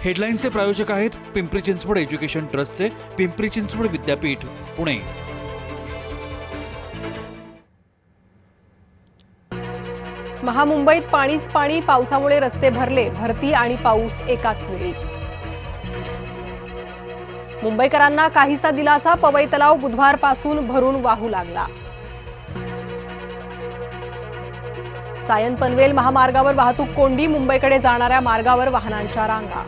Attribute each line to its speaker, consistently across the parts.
Speaker 1: हेडलाईनचे प्रायोजक आहेत पिंपरी चिंचवड एज्युकेशन ट्रस्टचे पिंपरी चिंचवड विद्यापीठ पुणे।
Speaker 2: महामुंबईत पाणीच पाणी, पावसामुळे रस्ते भरले, भरती आणि पाऊस एकाच वेळी। मुंबईकरांना काहीसा दिलासा, पवई तलाव बुधवारपासून भरून वाहू लागला। सायन पनवेल महामार्गावर वाहतूक कोंडी, मुंबईकडे जाणाऱ्या मार्गावर वाहनांच्या रांगा।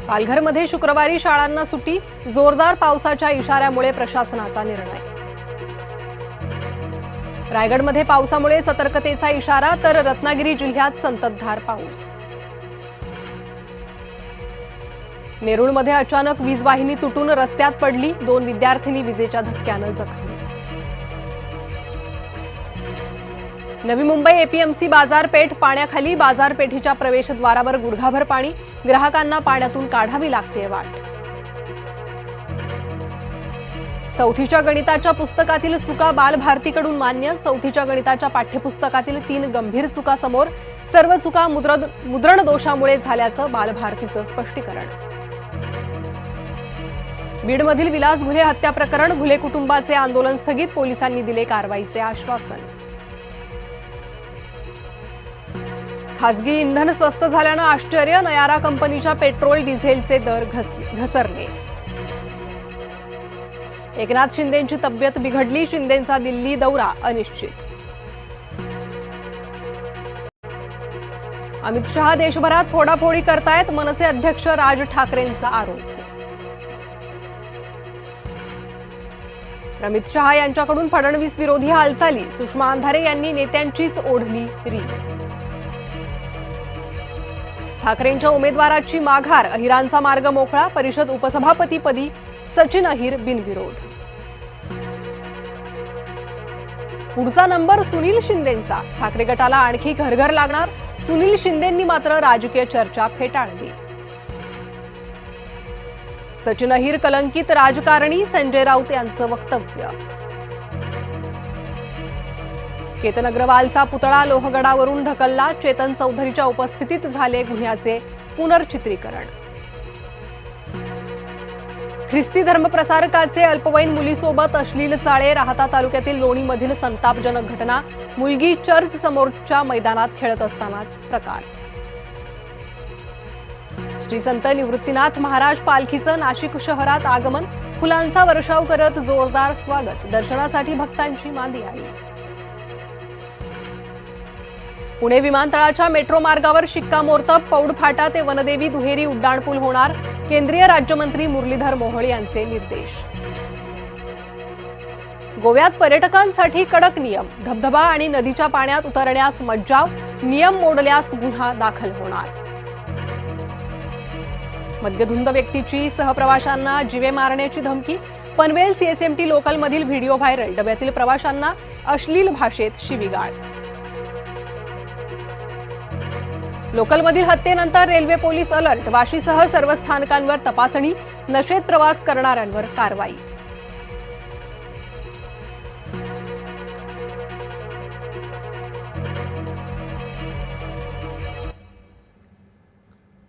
Speaker 2: पालघरमध्ये शुक्रवारी शाळांना सुट्टी, जोरदार पावसाच्या इशाऱ्यामुळे प्रशासनाचा निर्णय। रायगडमध्ये पावसामुळे सतर्कतेचा इशारा, तर रत्नागिरी जिल्ह्यात संततधार पाऊस। नेरूळमध्ये अचानक वीज वाहिनी तुटून रस्त्यात पडली, 2 विद्यार्थिनी विजेच्या धक्क्यानं जखमी। नवी मुंबई एपीएमसी बाजारपेठ पाण्याखाली, बाजारपेठेच्या प्रवेशद्वारावर गुडघाभर पाणी, ग्राहकांना पाण्यातून काढावी लागते वाट। चौथीच्या गणिताच्या पुस्तकातील चुका बालभारतीकडून मान्य, चौथीच्या गणिताच्या पाठ्यपुस्तकातील 3 गंभीर चुका समोर, सर्व चुका मुद्रण दोषामुळे झाल्याचं बालभारतीचं स्पष्टीकरण। बीडमधील विलास घुले हत्या प्रकरण, घुले कुटुंबाचे आंदोलन स्थगित, पोलिसांनी दिले कारवाईचे आश्वासन। खासगी इंधन स्वस्त झाल्यानं आश्चर्य, नयारा कंपनीच्या पेट्रोल डिझेलचे दर घसरले। एकनाथ शिंदेंची तब्येत बिघडली, शिंदेंचा दिल्ली दौरा अनिश्चित। अमित शहा देशभरात फोडाफोडी करतायत, मनसे अध्यक्ष राज ठाकरेंचा आरोप। अमित शहा यांच्याकडून फडणवीस विरोधी हालचाली, सुषमा अंधारे यांनी नेत्यांचीच ओढली रीत। ठाकरेंच्या उमेदवाराची माघार, अहिरांचा मार्ग मोकळा, परिषद उपसभापतीपदी सचिन अहिर बिनविरोध। पुढचा नंबर सुनील शिंदेंचा, ठाकरे गटाला आणखी घरघर लागणार, सुनील शिंदेंनी मात्र राजकीय चर्चा फेटाळली। सचिन अहिर कलंकित राजकारणी, संजय राऊत यांचं वक्तव्य। केतन अग्रवालचा पुतळा लोहगडावरून ढकलला, चेतन चौधरीच्या उपस्थितीत झाले गुन्ह्याचे पुनर्चित्रीकरण। ख्रिस्ती धर्मप्रसारकाचे अल्पवयीन मुलीसोबत अश्लील चाळे, राहता तालुक्यातील लोणीमधील संतापजनक घटना, मुलगी चर्च समोरच्या मैदानात खेळत असतानाच प्रकार। श्री संत निवृत्तीनाथ महाराज पालखीचं नाशिक शहरात आगमन, फुलांचा वर्षाव करत जोरदार स्वागत, दर्शनासाठी भक्तांची मांदी आली। पुणे विमानतळाच्या मेट्रो मार्गावर शिक्कामोर्तब, पौड फाटा ते वनदेवी दुहेरी उड्डाणपूल होणार, केंद्रीय राज्यमंत्री मुरलीधर मोहोळ यांचे निर्देश। गोव्यात पर्यटकांसाठी कडक नियम, धबधबा आणि नदीच्या पाण्यात उतरण्यास मज्जाव, नियम मोडल्यास गुन्हा दाखल होणार। मद्यधुंद व्यक्तीची सहप्रवाशांना जीवे मारण्याची धमकी, पनवेल सीएसएमटी लोकलमधील व्हिडिओ व्हायरल, डब्यातील प्रवाशांना अश्लील भाषेत शिवीगाळ। लोकलमधील हत्येनंतर रेल्वे पोलीस अलर्ट, वाशीसह सर्व स्थानकांवर तपासणी, नशेत प्रवास करणाऱ्यांवर कारवाई।